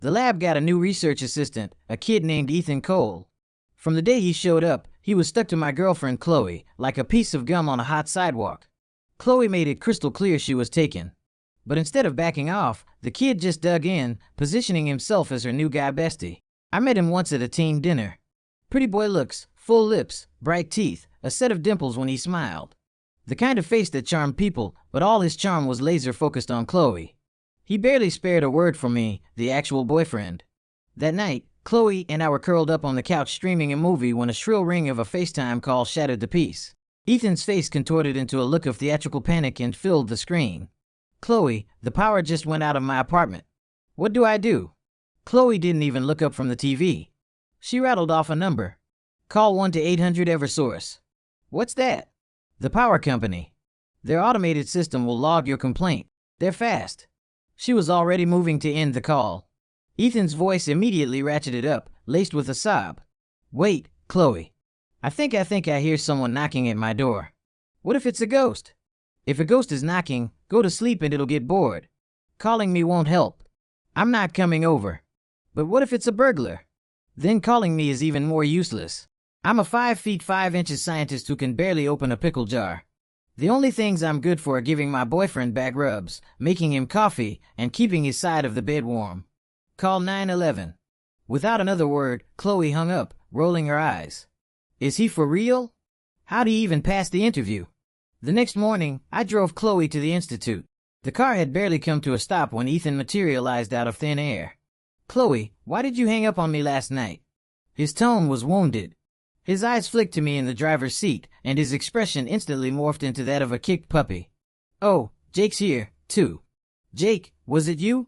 The lab got a new research assistant, a kid named Ethan Cole. From the day he showed up, he was stuck to my girlfriend Chloe, like a piece of gum on a hot sidewalk. Chloe made it crystal clear she was taken. But instead of backing off, the kid just dug in, positioning himself as her new guy Bestie. I met him once at a team dinner. Pretty boy looks, full lips, bright teeth, a set of dimples when he smiled. The kind of face that charmed people, but all his charm was laser focused on Chloe. He barely spared a word for me, the actual boyfriend. That night, Chloe and I were curled up on the couch streaming a movie when a shrill ring of a FaceTime call shattered the peace. Ethan's face contorted into a look of theatrical panic and filled the screen. Chloe, the power just went out of my apartment. What do I do? Chloe didn't even look up from the TV. She rattled off a number. Call 1-800-EVERSOURCE. What's that? The power company. Their automated system will log your complaint. They're fast. She was already moving to end the call. Ethan's voice immediately ratcheted up, laced with a sob. Wait, Chloe. I think I hear someone knocking at my door. What if it's a ghost? If a ghost is knocking, go to sleep and it'll get bored. Calling me won't help. I'm not coming over. But what if it's a burglar? Then calling me is even more useless. I'm a 5 feet 5 inches scientist who can barely open a pickle jar. The only things I'm good for are giving my boyfriend back rubs, making him coffee, and keeping his side of the bed warm. Call 911. Without another word, Chloe hung up, rolling her eyes. Is he for real? How'd he even pass the interview? The next morning, I drove Chloe to the institute. The car had barely come to a stop when Ethan materialized out of thin air. Chloe, why did you hang up on me last night? His tone was wounded. His eyes flicked to me in the driver's seat, and his expression instantly morphed into that of a kicked puppy. Oh, Jake's here, too. Jake, was it you?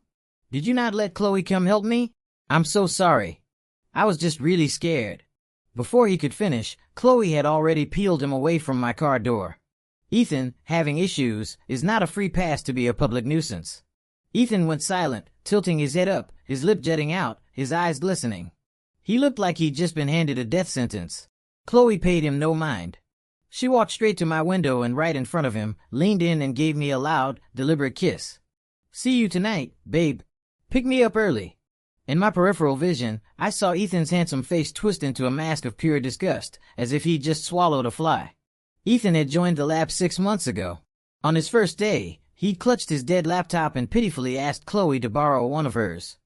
Did you not let Chloe come help me? I'm so sorry. I was just really scared. Before he could finish, Chloe had already peeled him away from my car door. Ethan, having issues, is not a free pass to be a public nuisance. Ethan went silent, tilting his head up, his lip jutting out, his eyes glistening. He looked like he'd just been handed a death sentence. Chloe paid him no mind. She walked straight to my window and right in front of him, leaned in and gave me a loud, deliberate kiss. See you tonight, babe. Pick me up early. In my peripheral vision, I saw Ethan's handsome face twist into a mask of pure disgust, as if he'd just swallowed a fly. Ethan had joined the lab 6 months ago. On his first day, he'd clutched his dead laptop and pitifully asked Chloe to borrow one of hers.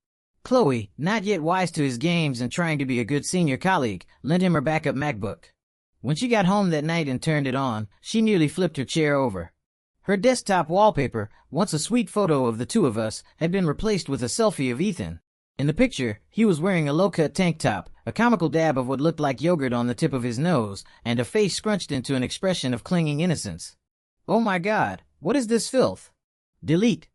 Chloe, not yet wise to his games and trying to be a good senior colleague, lent him her backup MacBook. When she got home that night and turned it on, she nearly flipped her chair over. Her desktop wallpaper, once a sweet photo of the two of us, had been replaced with a selfie of Ethan. In the picture, he was wearing a low-cut tank top, a comical dab of what looked like yogurt on the tip of his nose, and a face scrunched into an expression of clinging innocence. Oh my God, what is this filth? Delete.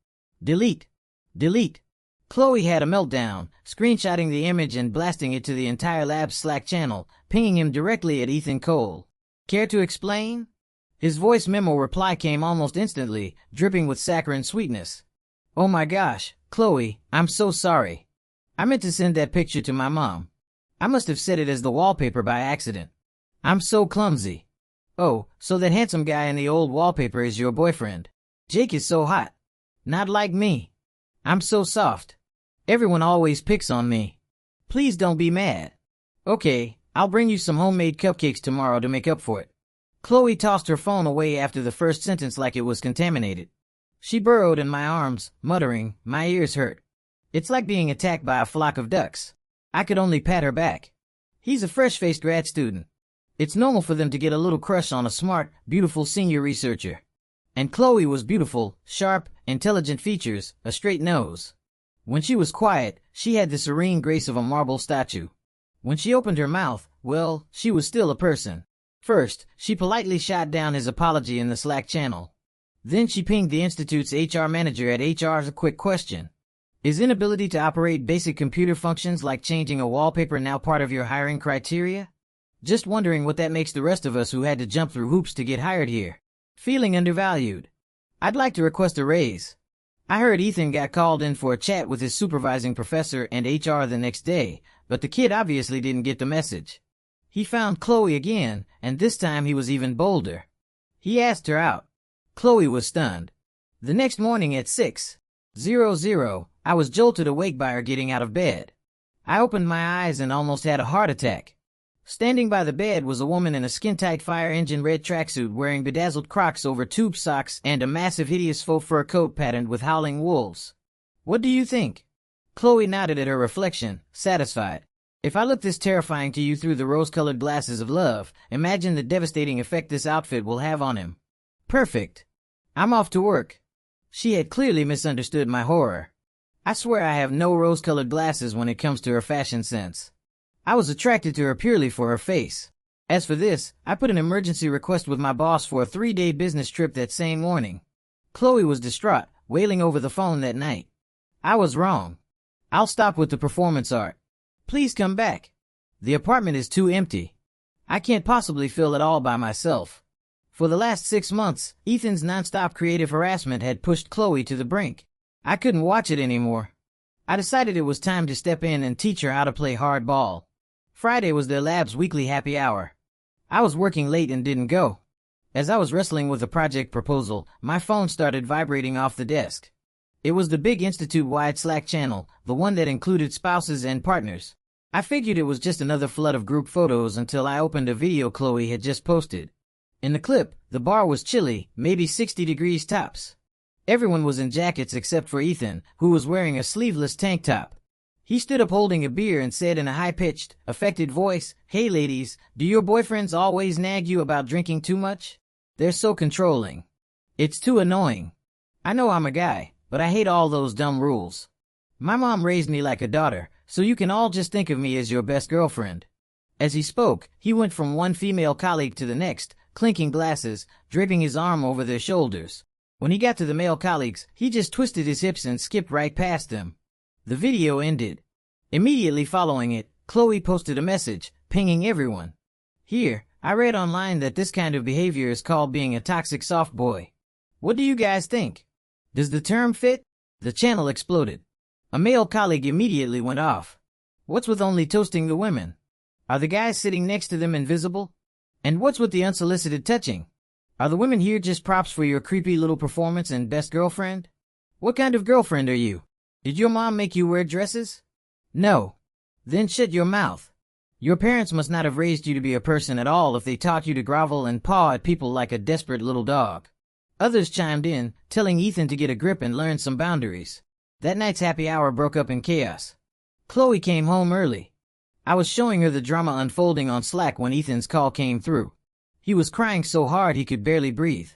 Delete. Delete. Chloe had a meltdown, screenshotting the image and blasting it to the entire lab's Slack channel, pinging him directly at Ethan Cole. Care to explain? His voice memo reply came almost instantly, dripping with saccharine sweetness. Oh my gosh, Chloe, I'm so sorry. I meant to send that picture to my mom. I must have set it as the wallpaper by accident. I'm so clumsy. Oh, so that handsome guy in the old wallpaper is your boyfriend. Jake is so hot. Not like me. I'm so soft. Everyone always picks on me. Please don't be mad. Okay, I'll bring you some homemade cupcakes tomorrow to make up for it. Chloe tossed her phone away after the first sentence like it was contaminated. She burrowed in my arms, muttering, my ears hurt. It's like being attacked by a flock of ducks. I could only pat her back. He's a fresh-faced grad student. It's normal for them to get a little crush on a smart, beautiful senior researcher. And Chloe was beautiful, sharp, intelligent features, a straight nose. When she was quiet, she had the serene grace of a marble statue. When she opened her mouth, well, she was still a person. First, she politely shot down his apology in the Slack channel. Then she pinged the Institute's HR manager at HR's a quick question. Is inability to operate basic computer functions like changing a wallpaper now part of your hiring criteria? Just wondering what that makes the rest of us who had to jump through hoops to get hired here. Feeling undervalued. I'd like to request a raise. I heard Ethan got called in for a chat with his supervising professor and HR the next day, but the kid obviously didn't get the message. He found Chloe again, and this time he was even bolder. He asked her out. Chloe was stunned. The next morning at 6:00, I was jolted awake by her getting out of bed. I opened my eyes and almost had a heart attack. Standing by the bed was a woman in a skin-tight fire engine red tracksuit wearing bedazzled Crocs over tube socks and a massive hideous faux fur coat patterned with howling wolves. What do you think? Chloe nodded at her reflection, satisfied. If I look this terrifying to you through the rose-colored glasses of love, imagine the devastating effect this outfit will have on him. Perfect. I'm off to work. She had clearly misunderstood my horror. I swear I have no rose-colored glasses when it comes to her fashion sense. I was attracted to her purely for her face. As for this, I put an emergency request with my boss for a 3-day business trip that same morning. Chloe was distraught, wailing over the phone that night. I was wrong. I'll stop with the performance art. Please come back. The apartment is too empty. I can't possibly fill it all by myself. For the last 6 months, Ethan's nonstop creative harassment had pushed Chloe to the brink. I couldn't watch it anymore. I decided it was time to step in and teach her how to play hardball. Friday was their lab's weekly happy hour. I was working late and didn't go. As I was wrestling with a project proposal, my phone started vibrating off the desk. It was the big institute-wide Slack channel, the one that included spouses and partners. I figured it was just another flood of group photos until I opened a video Chloe had just posted. In the clip, the bar was chilly, maybe 60 degrees tops. Everyone was in jackets except for Ethan, who was wearing a sleeveless tank top. He stood up holding a beer and said in a high-pitched, affected voice, "Hey ladies, do your boyfriends always nag you about drinking too much? They're so controlling. It's too annoying. I know I'm a guy, but I hate all those dumb rules. My mom raised me like a daughter, so you can all just think of me as your best girlfriend." As he spoke, he went from one female colleague to the next, clinking glasses, draping his arm over their shoulders. When he got to the male colleagues, he just twisted his hips and skipped right past them. The video ended. Immediately following it, Chloe posted a message, pinging everyone. Here, I read online that this kind of behavior is called being a toxic soft boy. What do you guys think? Does the term fit? The channel exploded. A male colleague immediately went off. What's with only toasting the women? Are the guys sitting next to them invisible? And what's with the unsolicited touching? Are the women here just props for your creepy little performance and best girlfriend? What kind of girlfriend are you? Did your mom make you wear dresses? No. Then shut your mouth. Your parents must not have raised you to be a person at all if they taught you to grovel and paw at people like a desperate little dog. Others chimed in, telling Ethan to get a grip and learn some boundaries. That night's happy hour broke up in chaos. Chloe came home early. I was showing her the drama unfolding on Slack when Ethan's call came through. He was crying so hard he could barely breathe.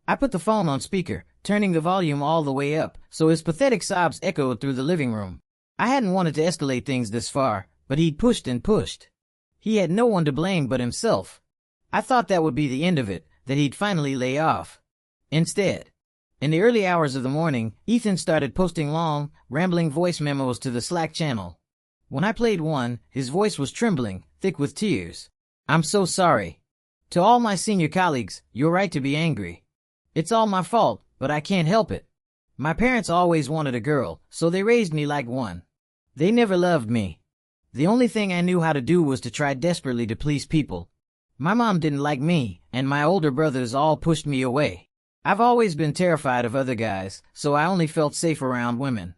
I put the phone on speaker, turning the volume all the way up, so his pathetic sobs echoed through the living room. I hadn't wanted to escalate things this far, but he'd pushed and pushed. He had no one to blame but himself. I thought that would be the end of it, that he'd finally lay off. Instead, in the early hours of the morning, Ethan started posting long, rambling voice memos to the Slack channel. When I played one, his voice was trembling, thick with tears. "I'm so sorry. To all my senior colleagues, you're right to be angry. It's all my fault, but I can't help it. My parents always wanted a girl, so they raised me like one. They never loved me. The only thing I knew how to do was to try desperately to please people. My mom didn't like me, and my older brothers all pushed me away. I've always been terrified of other guys, so I only felt safe around women.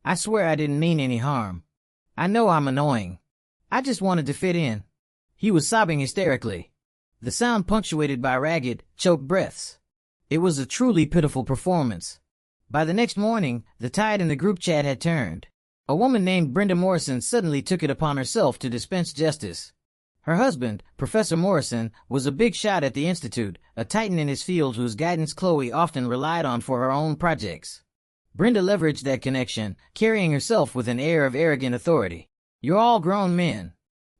I swear I didn't mean any harm. I know I'm annoying. I just wanted to fit in." He was sobbing hysterically, the sound punctuated by ragged, choked breaths. It was a truly pitiful performance. By the next morning, the tide in the group chat had turned. A woman named Brenda Morrison suddenly took it upon herself to dispense justice. Her husband, Professor Morrison, was a big shot at the Institute, a titan in his field whose guidance Chloe often relied on for her own projects. Brenda leveraged that connection, carrying herself with an air of arrogant authority. "You're all grown men.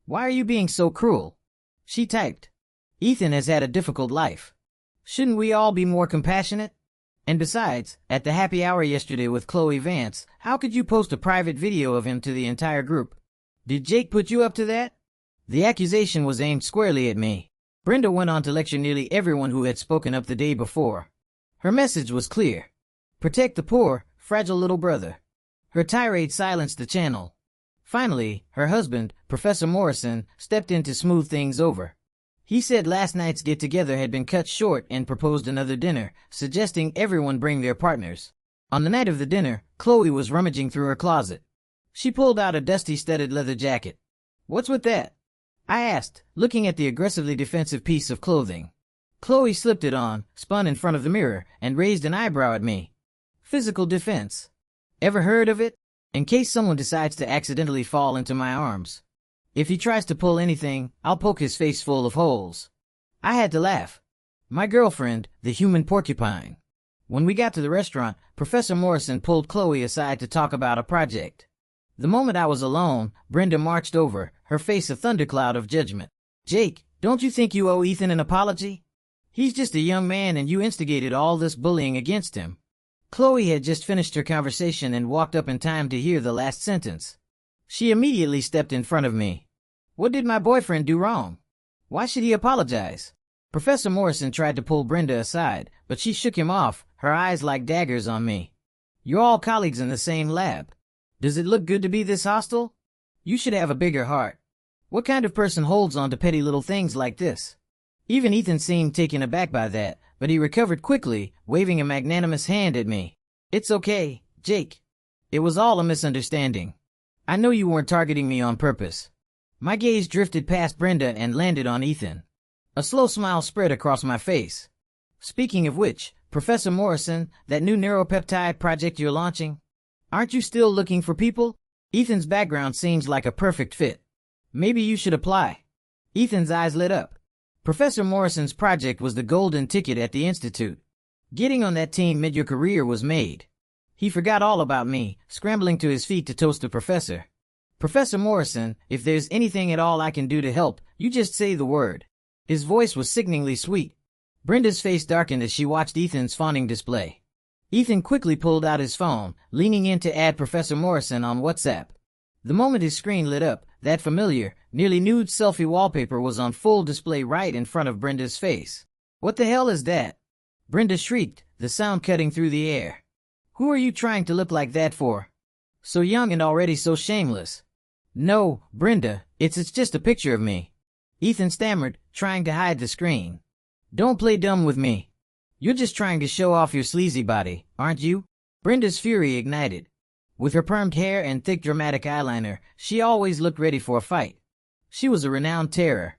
Why are you being so cruel?" She typed. "Ethan has had a difficult life. Shouldn't we all be more compassionate? And besides, at the happy hour yesterday with Chloe Vance, how could you post a private video of him to the entire group? Did Jake put you up to that?" The accusation was aimed squarely at me. Brenda went on to lecture nearly everyone who had spoken up the day before. Her message was clear. Protect the poor, fragile little brother. Her tirade silenced the channel. Finally, her husband, Professor Morrison, stepped in to smooth things over. He said last night's get-together had been cut short and proposed another dinner, suggesting everyone bring their partners. On the night of the dinner, Chloe was rummaging through her closet. She pulled out a dusty studded leather jacket. "What's with that?" I asked, looking at the aggressively defensive piece of clothing. Chloe slipped it on, spun in front of the mirror, and raised an eyebrow at me. "Physical defense. Ever heard of it? In case someone decides to accidentally fall into my arms. If he tries to pull anything, I'll poke his face full of holes." I had to laugh. My girlfriend, the human porcupine. When we got to the restaurant, Professor Morrison pulled Chloe aside to talk about a project. The moment I was alone, Brenda marched over, her face a thundercloud of judgment. "Jake, don't you think you owe Ethan an apology? He's just a young man and you instigated all this bullying against him." Chloe had just finished her conversation and walked up in time to hear the last sentence. She immediately stepped in front of me. "What did my boyfriend do wrong? Why should he apologize?" Professor Morrison tried to pull Brenda aside, but she shook him off, her eyes like daggers on me. "You're all colleagues in the same lab. Does it look good to be this hostile? You should have a bigger heart. What kind of person holds on to petty little things like this?" Even Ethan seemed taken aback by that, but he recovered quickly, waving a magnanimous hand at me. "It's okay, Jake. It was all a misunderstanding. I know you weren't targeting me on purpose." My gaze drifted past Brenda and landed on Ethan. A slow smile spread across my face. "Speaking of which, Professor Morrison, that new neuropeptide project you're launching, aren't you still looking for people? Ethan's background seems like a perfect fit. Maybe you should apply." Ethan's eyes lit up. Professor Morrison's project was the golden ticket at the Institute. Getting on that team mid your career was made. He forgot all about me, scrambling to his feet to toast the professor. "Professor Morrison, if there's anything at all I can do to help, you just say the word." His voice was sickeningly sweet. Brenda's face darkened as she watched Ethan's fawning display. Ethan quickly pulled out his phone, leaning in to add Professor Morrison on WhatsApp. The moment his screen lit up, that familiar, nearly nude selfie wallpaper was on full display right in front of Brenda's face. "What the hell is that?" Brenda shrieked, the sound cutting through the air. "Who are you trying to look like that for? So young and already so shameless." "No, Brenda, it's just a picture of me," Ethan stammered, trying to hide the screen. "Don't play dumb with me. You're just trying to show off your sleazy body, aren't you?" Brenda's fury ignited. With her permed hair and thick dramatic eyeliner, she always looked ready for a fight. She was a renowned terror.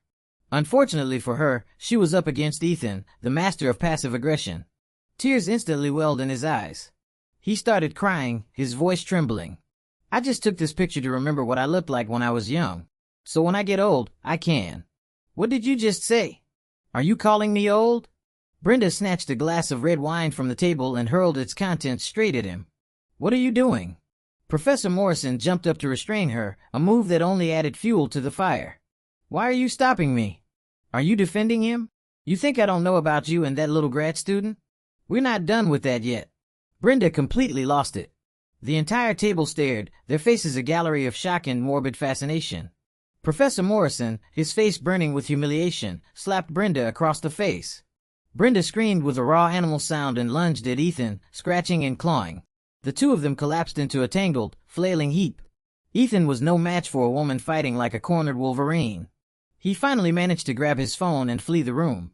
Unfortunately for her, she was up against Ethan, the master of passive aggression. Tears instantly welled in his eyes. He started crying, his voice trembling. "I just took this picture to remember what I looked like when I was young. So when I get old, I can." "What did you just say? Are you calling me old?" Brenda snatched a glass of red wine from the table and hurled its contents straight at him. "What are you doing?" Professor Morrison jumped up to restrain her, a move that only added fuel to the fire. "Why are you stopping me? Are you defending him? You think I don't know about you and that little grad student? We're not done with that yet." Brenda completely lost it. The entire table stared, their faces a gallery of shock and morbid fascination. Professor Morrison, his face burning with humiliation, slapped Brenda across the face. Brenda screamed with a raw animal sound and lunged at Ethan, scratching and clawing. The two of them collapsed into a tangled, flailing heap. Ethan was no match for a woman fighting like a cornered Wolverine. He finally managed to grab his phone and flee the room.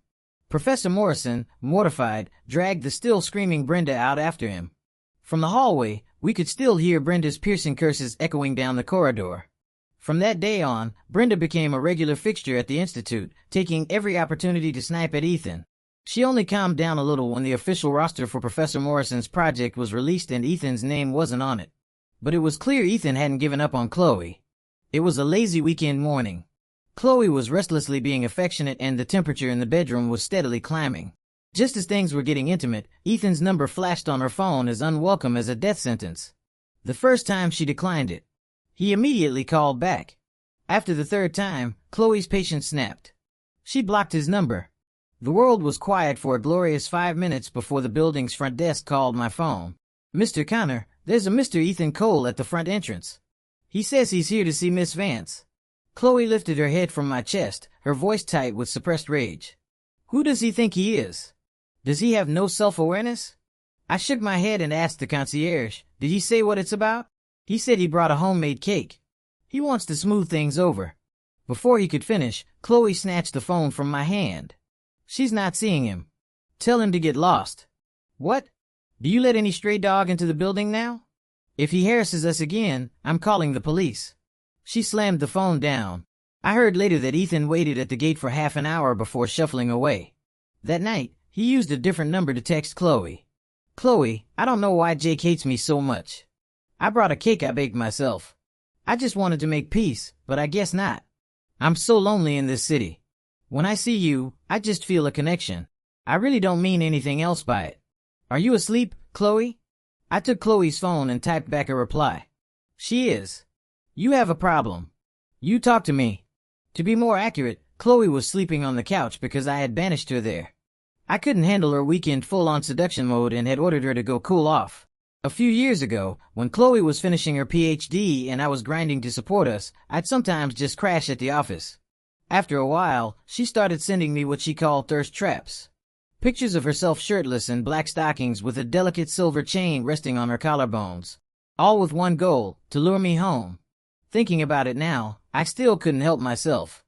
Professor Morrison, mortified, dragged the still screaming Brenda out after him. From the hallway, we could still hear Brenda's piercing curses echoing down the corridor. From that day on, Brenda became a regular fixture at the Institute, taking every opportunity to snipe at Ethan. She only calmed down a little when the official roster for Professor Morrison's project was released and Ethan's name wasn't on it. But it was clear Ethan hadn't given up on Chloe. It was a lazy weekend morning. Chloe was restlessly being affectionate and the temperature in the bedroom was steadily climbing. Just as things were getting intimate, Ethan's number flashed on her phone as unwelcome as a death sentence. The first time she declined it. He immediately called back. After the third time, Chloe's patience snapped. She blocked his number. The world was quiet for a glorious 5 minutes before the building's front desk called my phone. "Mr. Connor, there's a Mr. Ethan Cole at the front entrance. He says he's here to see Miss Vance." Chloe lifted her head from my chest, her voice tight with suppressed rage. "Who does he think he is? Does he have no self-awareness?" I shook my head and asked the concierge, "Did he say what it's about?" "He said he brought a homemade cake. He wants to smooth things over." Before he could finish, Chloe snatched the phone from my hand. "She's not seeing him. Tell him to get lost." "What?" Do you let any stray dog into the building now? If he harasses us again, I'm calling the police." She slammed the phone down. I heard later that Ethan waited at the gate for half an hour before shuffling away. That night, he used a different number to text Chloe. "Chloe, I don't know why Jake hates me so much. I brought a cake I baked myself. I just wanted to make peace, but I guess not. I'm so lonely in this city. When I see you, I just feel a connection. I really don't mean anything else by it. Are you asleep, Chloe?" I took Chloe's phone and typed back a reply. "She is. You have a problem. You talk to me." To be more accurate, Chloe was sleeping on the couch because I had banished her there. I couldn't handle her weekend full-on seduction mode and had ordered her to go cool off. A few years ago, when Chloe was finishing her PhD and I was grinding to support us, I'd sometimes just crash at the office. After a while, she started sending me what she called thirst traps. Pictures of herself shirtless in black stockings with a delicate silver chain resting on her collarbones. All with one goal, to lure me home. Thinking about it now, I still couldn't help myself.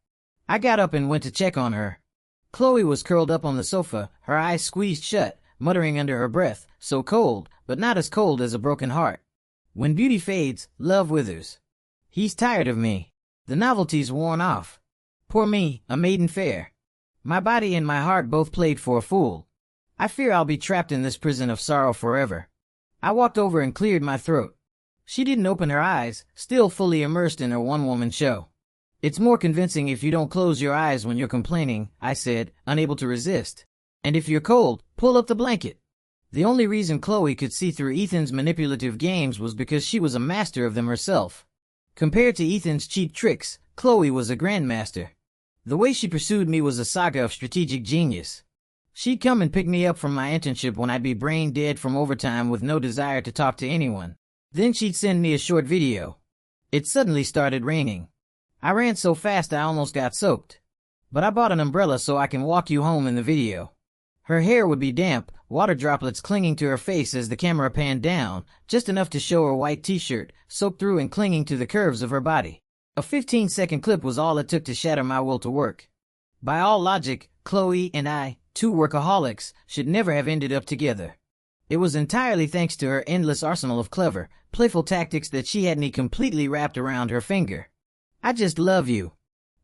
I got up and went to check on her. Chloe was curled up on the sofa, her eyes squeezed shut, muttering under her breath, "So cold, but not as cold as a broken heart. When beauty fades, love withers. He's tired of me. The novelty's worn off. Poor me, a maiden fair. My body and my heart both played for a fool. I fear I'll be trapped in this prison of sorrow forever." I walked over and cleared my throat. She didn't open her eyes, still fully immersed in her one-woman show. "It's more convincing if you don't close your eyes when you're complaining," I said, unable to resist. "And if you're cold, pull up the blanket." The only reason Chloe could see through Ethan's manipulative games was because she was a master of them herself. Compared to Ethan's cheap tricks, Chloe was a grandmaster. The way she pursued me was a saga of strategic genius. She'd come and pick me up from my internship when I'd be brain dead from overtime with no desire to talk to anyone. Then she'd send me a short video. It suddenly started raining. I ran so fast I almost got soaked. But I bought an umbrella so I can walk you home in the video. Her hair would be damp, water droplets clinging to her face as the camera panned down, just enough to show her white t-shirt, soaked through and clinging to the curves of her body. A 15-second clip was all it took to shatter my will to work. By all logic, Chloe and I, two workaholics, should never have ended up together. It was entirely thanks to her endless arsenal of clever, playful tactics that she had me completely wrapped around her finger. "I just love you."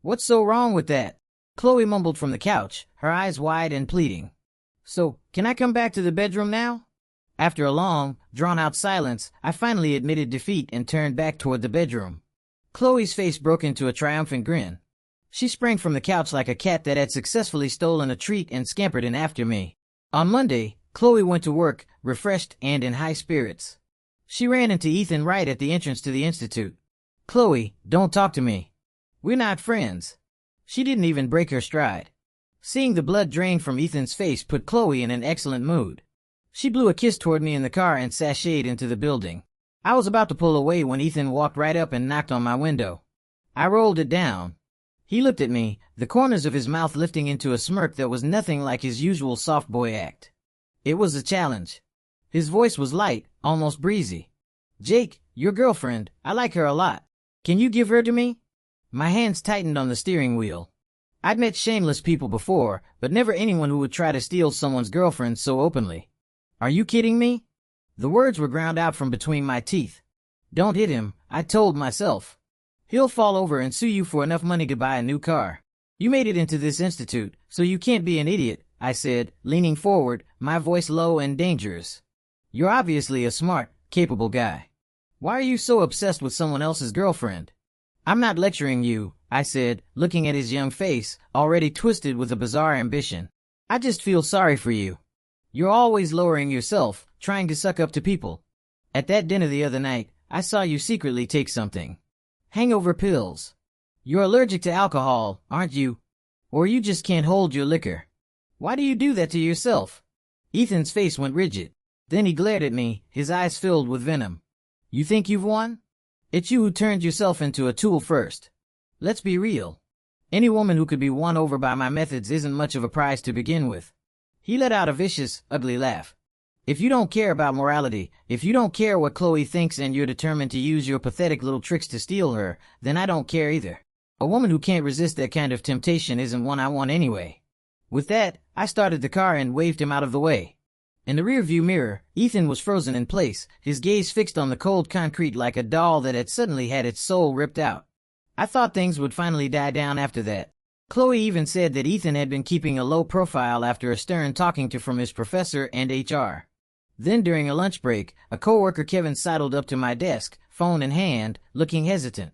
"What's so wrong with that?" Chloe mumbled from the couch, her eyes wide and pleading. "So, can I come back to the bedroom now?" After a long, drawn-out silence, I finally admitted defeat and turned back toward the bedroom. Chloe's face broke into a triumphant grin. She sprang from the couch like a cat that had successfully stolen a treat and scampered in after me. On Monday, Chloe went to work, refreshed and in high spirits. She ran into Ethan right at the entrance to the institute. "Chloe, don't talk to me. We're not friends." She didn't even break her stride. Seeing the blood drain from Ethan's face put Chloe in an excellent mood. She blew a kiss toward me in the car and sashayed into the building. I was about to pull away when Ethan walked right up and knocked on my window. I rolled it down. He looked at me, the corners of his mouth lifting into a smirk that was nothing like his usual soft boy act. It was a challenge. His voice was light, almost breezy. "Jake, your girlfriend, I like her a lot. Can you give her to me?" My hands tightened on the steering wheel. I'd met shameless people before, but never anyone who would try to steal someone's girlfriend so openly. "Are you kidding me?" The words were ground out from between my teeth. "Don't hit him," I told myself. "He'll fall over and sue you for enough money to buy a new car. You made it into this institute, so you can't be an idiot," I said, leaning forward, my voice low and dangerous. "You're obviously a smart, capable guy. Why are you so obsessed with someone else's girlfriend?" "I'm not lecturing you," I said, looking at his young face, already twisted with a bizarre ambition. "I just feel sorry for you. You're always lowering yourself, trying to suck up to people. At that dinner the other night, I saw you secretly take something. Hangover pills. You're allergic to alcohol, aren't you? Or you just can't hold your liquor. Why do you do that to yourself?" Ethan's face went rigid. Then he glared at me, his eyes filled with venom. "You think you've won? It's you who turned yourself into a tool first. Let's be real. Any woman who could be won over by my methods isn't much of a prize to begin with." He let out a vicious, ugly laugh. "If you don't care about morality, if you don't care what Chloe thinks and you're determined to use your pathetic little tricks to steal her, then I don't care either. A woman who can't resist that kind of temptation isn't one I want anyway." With that, I started the car and waved him out of the way. In the rearview mirror, Ethan was frozen in place, his gaze fixed on the cold concrete like a doll that had suddenly had its soul ripped out. I thought things would finally die down after that. Chloe even said that Ethan had been keeping a low profile after a stern talking to from his professor and HR. Then during a lunch break, a coworker Kevin sidled up to my desk, phone in hand, looking hesitant.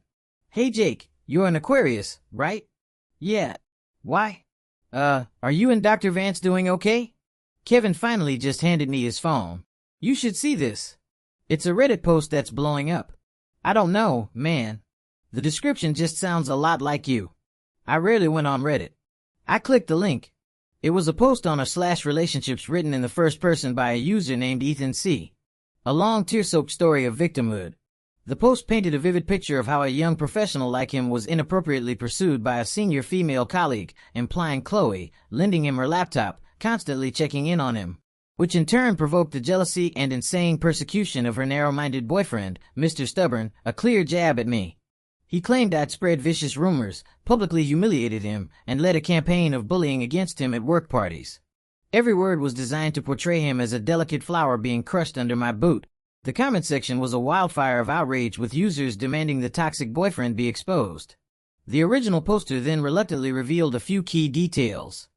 "Hey Jake, you're an Aquarius, right?" "Yeah." "Why?" Are you and Dr. Vance doing okay?" Kevin finally just handed me his phone. "You should see this. It's a Reddit post that's blowing up." "I don't know, man. The description just sounds a lot like you." I rarely went on Reddit. I clicked the link. It was a post on r/relationships written in the first person by a user named Ethan C. A long tear-soaked story of victimhood. The post painted a vivid picture of how a young professional like him was inappropriately pursued by a senior female colleague, implying Chloe, lending him her laptop, constantly checking in on him, which in turn provoked the jealousy and insane persecution of her narrow-minded boyfriend, Mr. Stubborn, a clear jab at me. He claimed I'd spread vicious rumors, publicly humiliated him, and led a campaign of bullying against him at work parties. Every word was designed to portray him as a delicate flower being crushed under my boot. The comment section was a wildfire of outrage, with users demanding the toxic boyfriend be exposed. The original poster then reluctantly revealed a few key details.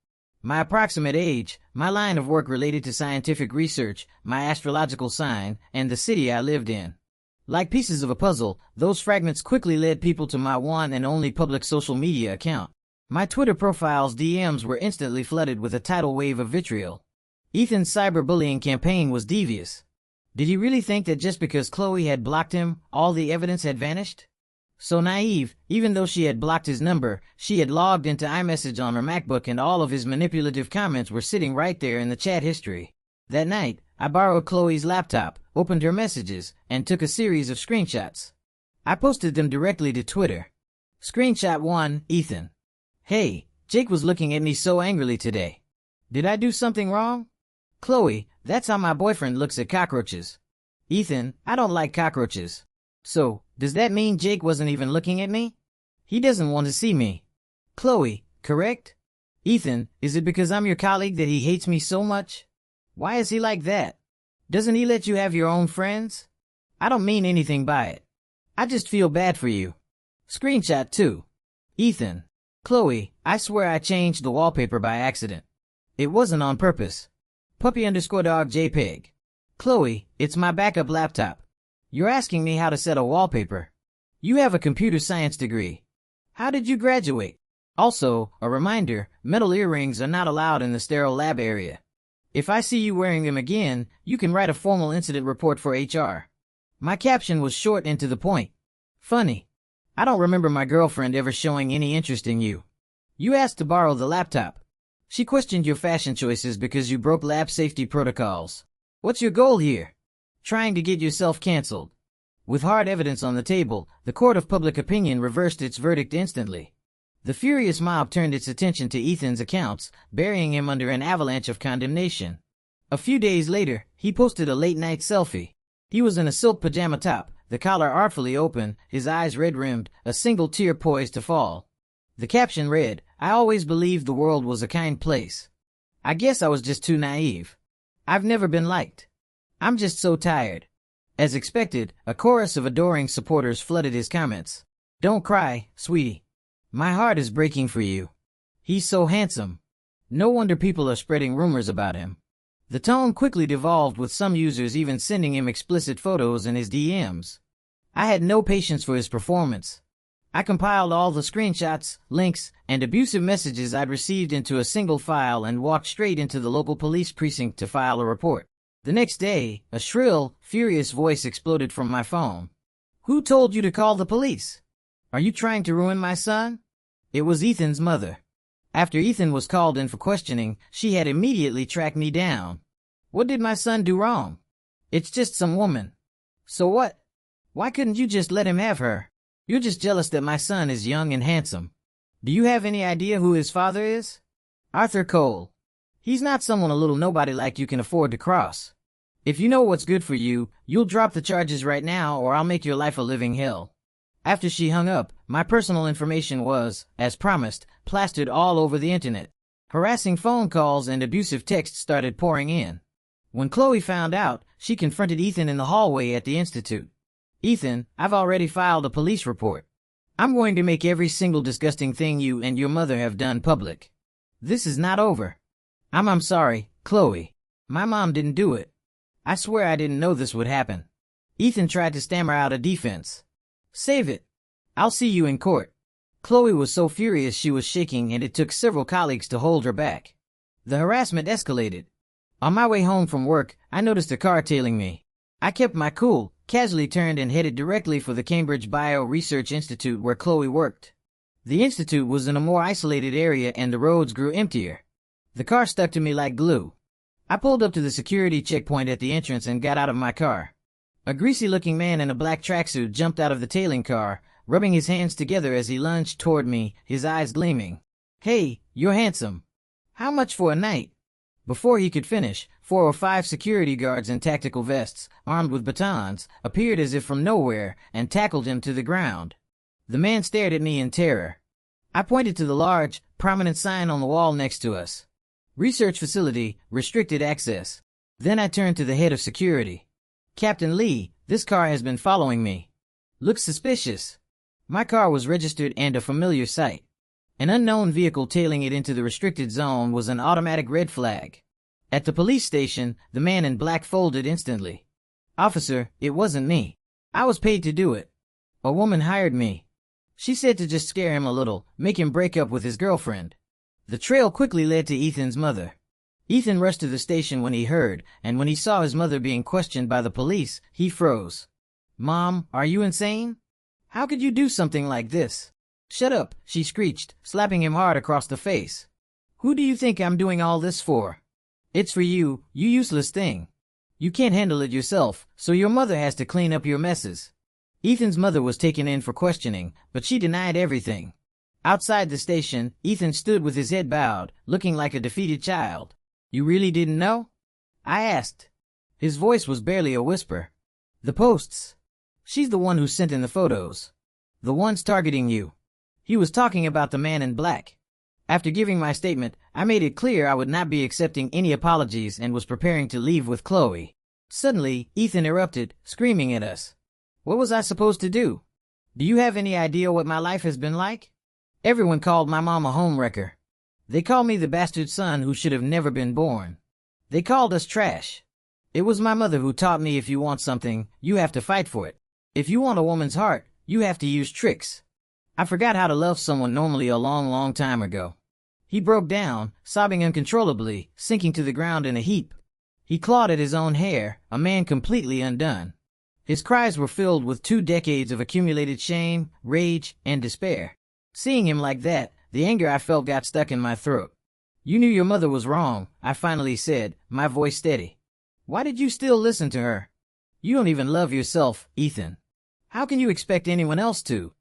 My approximate age, my line of work related to scientific research, my astrological sign, and the city I lived in. Like pieces of a puzzle, those fragments quickly led people to my one and only public social media account. My Twitter profile's DMs were instantly flooded with a tidal wave of vitriol. Ethan's cyberbullying campaign was devious. Did he really think that just because Chloe had blocked him, all the evidence had vanished? So naive, even though she had blocked his number, she had logged into iMessage on her MacBook and all of his manipulative comments were sitting right there in the chat history. That night, I borrowed Chloe's laptop, opened her messages, and took a series of screenshots. I posted them directly to Twitter. Screenshot 1, Ethan. "Hey, Jake was looking at me so angrily today. Did I do something wrong?" Chloe, "That's how my boyfriend looks at cockroaches." Ethan, "I don't like cockroaches." "So, does that mean Jake wasn't even looking at me? He doesn't want to see me." Chloe, "Correct?" Ethan, "Is it because I'm your colleague that he hates me so much? Why is he like that? Doesn't he let you have your own friends?" "I don't mean anything by it. I just feel bad for you." Screenshot 2. Ethan. "Chloe, I swear I changed the wallpaper by accident. It wasn't on purpose. Puppy_dog JPEG. Chloe, it's my backup laptop. You're asking me how to set a wallpaper. You have a computer science degree. How did you graduate? Also, a reminder, metal earrings are not allowed in the sterile lab area. If I see you wearing them again, you can write a formal incident report for HR." My caption was short and to the point. "Funny. I don't remember my girlfriend ever showing any interest in you. You asked to borrow the laptop. She questioned your fashion choices because you broke lab safety protocols. What's your goal here? Trying to get yourself canceled." With hard evidence on the table, the court of public opinion reversed its verdict instantly. The furious mob turned its attention to Ethan's accounts, burying him under an avalanche of condemnation. A few days later, he posted a late-night selfie. He was in a silk pajama top, the collar artfully open, his eyes red-rimmed, a single tear poised to fall. The caption read, "I always believed the world was a kind place. I guess I was just too naive. I've never been liked. I'm just so tired." As expected, a chorus of adoring supporters flooded his comments. "Don't cry, sweetie. My heart is breaking for you. He's so handsome. No wonder people are spreading rumors about him." The tone quickly devolved, with some users even sending him explicit photos in his DMs. I had no patience for his performance. I compiled all the screenshots, links, and abusive messages I'd received into a single file and walked straight into the local police precinct to file a report. The next day, a shrill, furious voice exploded from my phone. "Who told you to call the police? Are you trying to ruin my son?" It was Ethan's mother. After Ethan was called in for questioning, she had immediately tracked me down. "What did my son do wrong? It's just some woman." "So what? Why couldn't you just let him have her? You're just jealous that my son is young and handsome. Do you have any idea who his father is? Arthur Cole. He's not someone a little nobody like you can afford to cross. If you know what's good for you, you'll drop the charges right now, or I'll make your life a living hell." After she hung up, my personal information was, as promised, plastered all over the internet. Harassing phone calls and abusive texts started pouring in. When Chloe found out, she confronted Ethan in the hallway at the institute. "Ethan, I've already filed a police report. I'm going to make every single disgusting thing you and your mother have done public. This is not over." I'm sorry, Chloe. My mom didn't do it. I swear I didn't know this would happen." Ethan tried to stammer out a defense. "Save it. I'll see you in court." Chloe was so furious she was shaking, and it took several colleagues to hold her back. The harassment escalated. On my way home from work, I noticed a car tailing me. I kept my cool, casually turned and headed directly for the Cambridge Bio Research Institute where Chloe worked. The institute was in a more isolated area and the roads grew emptier. The car stuck to me like glue. I pulled up to the security checkpoint at the entrance and got out of my car. A greasy-looking man in a black tracksuit jumped out of the tailing car, rubbing his hands together as he lunged toward me, his eyes gleaming. "Hey, you're handsome. How much for a night?" Before he could finish, 4 or 5 security guards in tactical vests, armed with batons, appeared as if from nowhere and tackled him to the ground. The man stared at me in terror. I pointed to the large, prominent sign on the wall next to us. "Research facility, restricted access." Then I turned to the head of security. "Captain Lee, this car has been following me. Looks suspicious." My car was registered and a familiar sight. An unknown vehicle tailing it into the restricted zone was an automatic red flag. At the police station, the man in black folded instantly. "Officer, it wasn't me. I was paid to do it. A woman hired me. She said to just scare him a little, make him break up with his girlfriend." The trail quickly led to Ethan's mother. Ethan rushed to the station when he heard, and when he saw his mother being questioned by the police, he froze. "Mom, are you insane? How could you do something like this?" "Shut up," she screeched, slapping him hard across the face. "Who do you think I'm doing all this for? It's for you, you useless thing. You can't handle it yourself, so your mother has to clean up your messes." Ethan's mother was taken in for questioning, but she denied everything. Outside the station, Ethan stood with his head bowed, looking like a defeated child. "You really didn't know?" I asked. His voice was barely a whisper. "The posts. She's the one who sent in the photos. The ones targeting you." He was talking about the man in black. After giving my statement, I made it clear I would not be accepting any apologies and was preparing to leave with Chloe. Suddenly, Ethan erupted, screaming at us. What was I supposed to do? Do you have any idea what my life has been like? Everyone called my mom a homewrecker. They called me the bastard son who should have never been born. They called us trash. It was my mother who taught me if you want something, you have to fight for it. If you want a woman's heart, you have to use tricks. I forgot how to love someone normally a long, long time ago. He broke down, sobbing uncontrollably, sinking to the ground in a heap. He clawed at his own hair, a man completely undone. His cries were filled with 2 decades of accumulated shame, rage, and despair. Seeing him like that, the anger I felt got stuck in my throat. You knew your mother was wrong, I finally said, my voice steady. Why did you still listen to her? You don't even love yourself, Ethan. How can you expect anyone else to?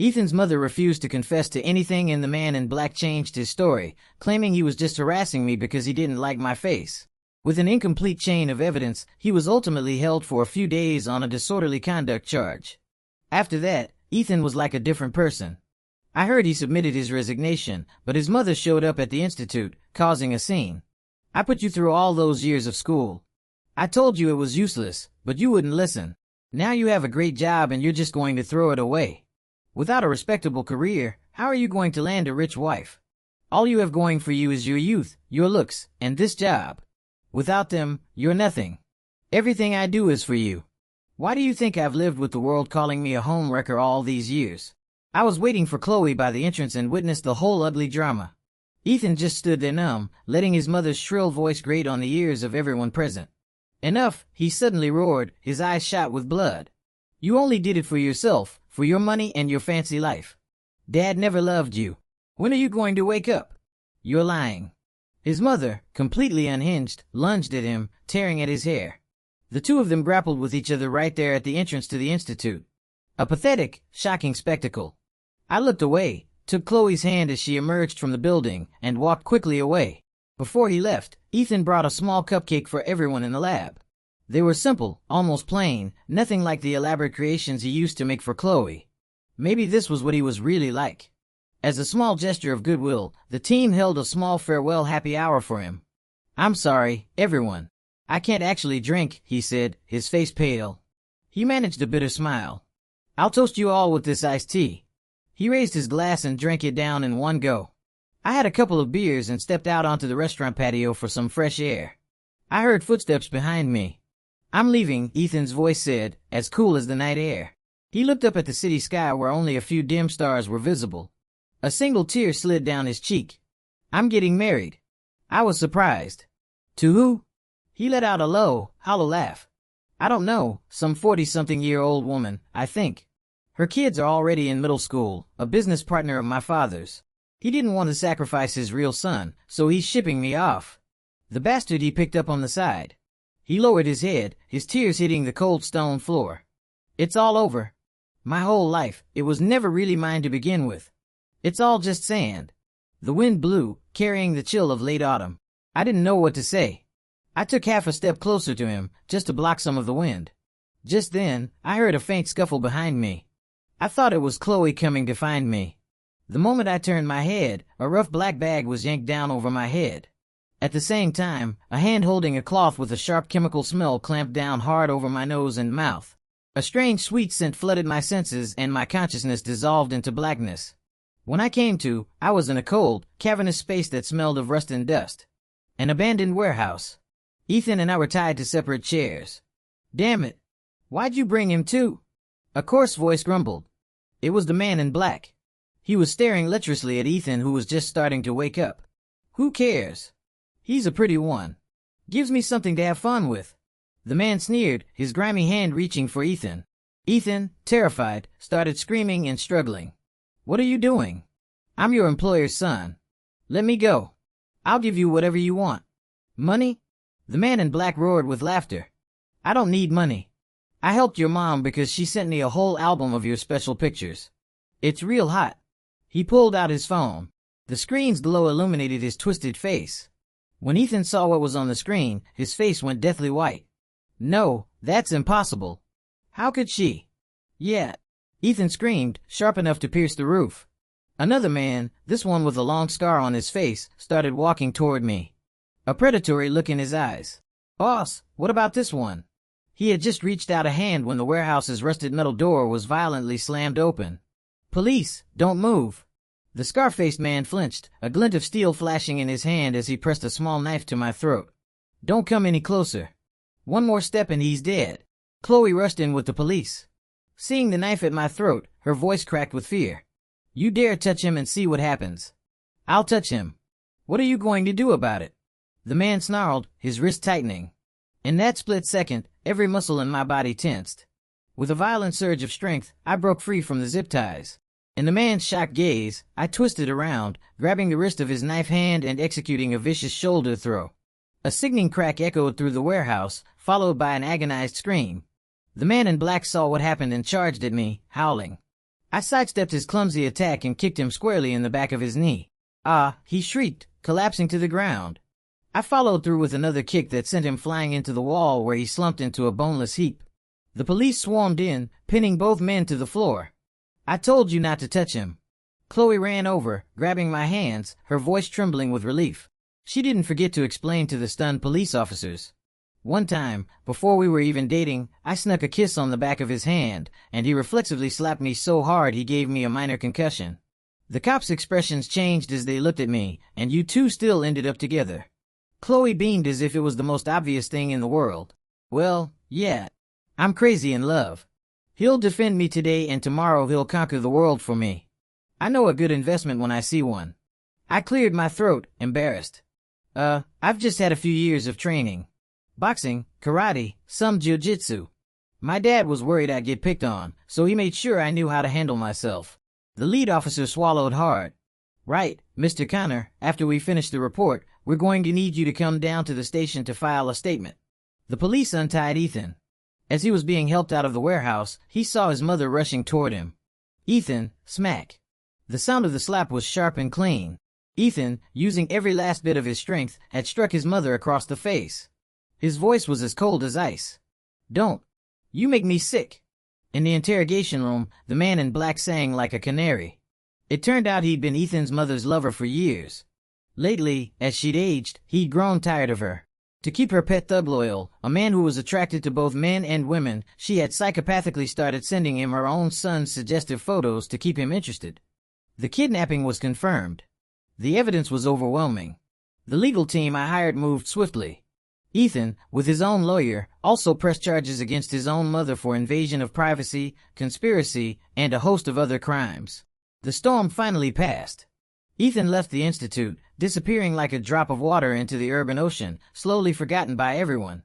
Ethan's mother refused to confess to anything, and the man in black changed his story, claiming he was just harassing me because he didn't like my face. With an incomplete chain of evidence, he was ultimately held for a few days on a disorderly conduct charge. After that, Ethan was like a different person. I heard he submitted his resignation, but his mother showed up at the institute, causing a scene. I put you through all those years of school. I told you it was useless, but you wouldn't listen. Now you have a great job and you're just going to throw it away. Without a respectable career, how are you going to land a rich wife? All you have going for you is your youth, your looks, and this job. Without them, you're nothing. Everything I do is for you. Why do you think I've lived with the world calling me a homewrecker all these years? I was waiting for Chloe by the entrance and witnessed the whole ugly drama. Ethan just stood there numb, letting his mother's shrill voice grate on the ears of everyone present. Enough, he suddenly roared, his eyes shot with blood. You only did it for yourself, for your money and your fancy life. Dad never loved you. When are you going to wake up? You're lying. His mother, completely unhinged, lunged at him, tearing at his hair. The two of them grappled with each other right there at the entrance to the institute. A pathetic, shocking spectacle. I looked away, took Chloe's hand as she emerged from the building, and walked quickly away. Before he left, Ethan brought a small cupcake for everyone in the lab. They were simple, almost plain, nothing like the elaborate creations he used to make for Chloe. Maybe this was what he was really like. As a small gesture of goodwill, the team held a small farewell happy hour for him. I'm sorry, everyone. I can't actually drink, he said, his face pale. He managed a bitter smile. I'll toast you all with this iced tea. He raised his glass and drank it down in one go. I had a couple of beers and stepped out onto the restaurant patio for some fresh air. I heard footsteps behind me. I'm leaving, Ethan's voice said, as cool as the night air. He looked up at the city sky where only a few dim stars were visible. A single tear slid down his cheek. I'm getting married. I was surprised. To who? He let out a low, hollow laugh. I don't know, some 40-something-year-old woman, I think. Her kids are already in middle school, a business partner of my father's. He didn't want to sacrifice his real son, so he's shipping me off. The bastard he picked up on the side. He lowered his head, his tears hitting the cold stone floor. It's all over. My whole life, it was never really mine to begin with. It's all just sand. The wind blew, carrying the chill of late autumn. I didn't know what to say. I took half a step closer to him, just to block some of the wind. Just then, I heard a faint scuffle behind me. I thought it was Chloe coming to find me. The moment I turned my head, a rough black bag was yanked down over my head. At the same time, a hand holding a cloth with a sharp chemical smell clamped down hard over my nose and mouth. A strange sweet scent flooded my senses and my consciousness dissolved into blackness. When I came to, I was in a cold, cavernous space that smelled of rust and dust. An abandoned warehouse. Ethan and I were tied to separate chairs. Damn it. Why'd you bring him too? A coarse voice grumbled. It was the man in black. He was staring lecherously at Ethan, who was just starting to wake up. Who cares? He's a pretty one. Gives me something to have fun with. The man sneered, his grimy hand reaching for Ethan. Ethan, terrified, started screaming and struggling. What are you doing? I'm your employer's son. Let me go. I'll give you whatever you want. Money? The man in black roared with laughter. I don't need money. I helped your mom because she sent me a whole album of your special pictures. It's real hot. He pulled out his phone. The screen's glow illuminated his twisted face. When Ethan saw what was on the screen, his face went deathly white. No, that's impossible. How could she? Yeah. Ethan screamed, sharp enough to pierce the roof. Another man, this one with a long scar on his face, started walking toward me. A predatory look in his eyes. Boss, what about this one? He had just reached out a hand when the warehouse's rusted metal door was violently slammed open. Police, don't move. The scar-faced man flinched, a glint of steel flashing in his hand as he pressed a small knife to my throat. Don't come any closer. One more step and he's dead. Chloe rushed in with the police. Seeing the knife at my throat, her voice cracked with fear. You dare touch him and see what happens. I'll touch him. What are you going to do about it? The man snarled, his wrist tightening. In that split second, every muscle in my body tensed. With a violent surge of strength, I broke free from the zip ties. In the man's shocked gaze, I twisted around, grabbing the wrist of his knife hand and executing a vicious shoulder throw. A sickening crack echoed through the warehouse, followed by an agonized scream. The man in black saw what happened and charged at me, howling. I sidestepped his clumsy attack and kicked him squarely in the back of his knee. Ah, he shrieked, collapsing to the ground. I followed through with another kick that sent him flying into the wall where he slumped into a boneless heap. The police swarmed in, pinning both men to the floor. I told you not to touch him. Chloe ran over, grabbing my hands, her voice trembling with relief. She didn't forget to explain to the stunned police officers. One time, before we were even dating, I snuck a kiss on the back of his hand, and he reflexively slapped me so hard he gave me a minor concussion. The cops' expressions changed as they looked at me, and you two still ended up together. Chloe beamed as if it was the most obvious thing in the world. Well, yeah. I'm crazy in love. He'll defend me today and tomorrow he'll conquer the world for me. I know a good investment when I see one. I cleared my throat, embarrassed. I've just had a few years of training. Boxing, karate, some jiu-jitsu. My dad was worried I'd get picked on, so he made sure I knew how to handle myself. The lead officer swallowed hard. Right, Mr. Connor, after we finish the report, we're going to need you to come down to the station to file a statement. The police untied Ethan. As he was being helped out of the warehouse, he saw his mother rushing toward him. Ethan, smack. The sound of the slap was sharp and clean. Ethan, using every last bit of his strength, had struck his mother across the face. His voice was as cold as ice. Don't. You make me sick. In the interrogation room, the man in black sang like a canary. It turned out he'd been Ethan's mother's lover for years. Lately, as she'd aged, he'd grown tired of her. To keep her pet thug loyal, a man who was attracted to both men and women, she had psychopathically started sending him her own son's suggestive photos to keep him interested. The kidnapping was confirmed. The evidence was overwhelming. The legal team I hired moved swiftly. Ethan, with his own lawyer, also pressed charges against his own mother for invasion of privacy, conspiracy, and a host of other crimes. The storm finally passed. Ethan left the institute, disappearing like a drop of water into the urban ocean, slowly forgotten by everyone.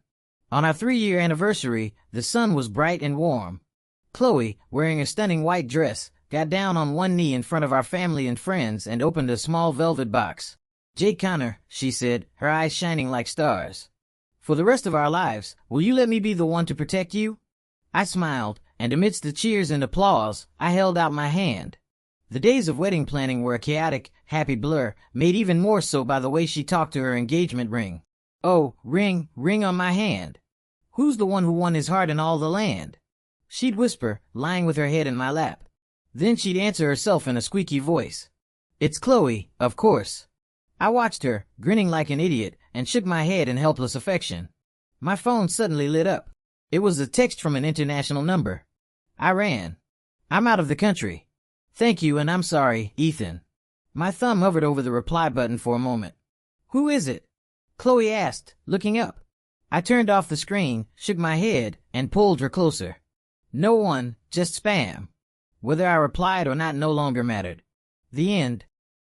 On our 3-year anniversary, the sun was bright and warm. Chloe, wearing a stunning white dress, got down on one knee in front of our family and friends and opened a small velvet box. "Jake Connor," she said, her eyes shining like stars. "For the rest of our lives, will you let me be the one to protect you?" I smiled, and amidst the cheers and applause, I held out my hand. The days of wedding planning were a chaotic, happy blur, made even more so by the way she talked to her engagement ring. "Oh, ring on my hand. Who's the one who won his heart in all the land?" She'd whisper, lying with her head in my lap. Then she'd answer herself in a squeaky voice. "It's Chloe, of course." I watched her, grinning like an idiot, and shook my head in helpless affection. My phone suddenly lit up. It was a text from an international number. I ran. "I'm out of the country. Thank you and I'm sorry, Ethan." My thumb hovered over the reply button for a moment. "Who is it?" Chloe asked, looking up. I turned off the screen, shook my head, and pulled her closer. "No one, just spam." Whether I replied or not no longer mattered. The end.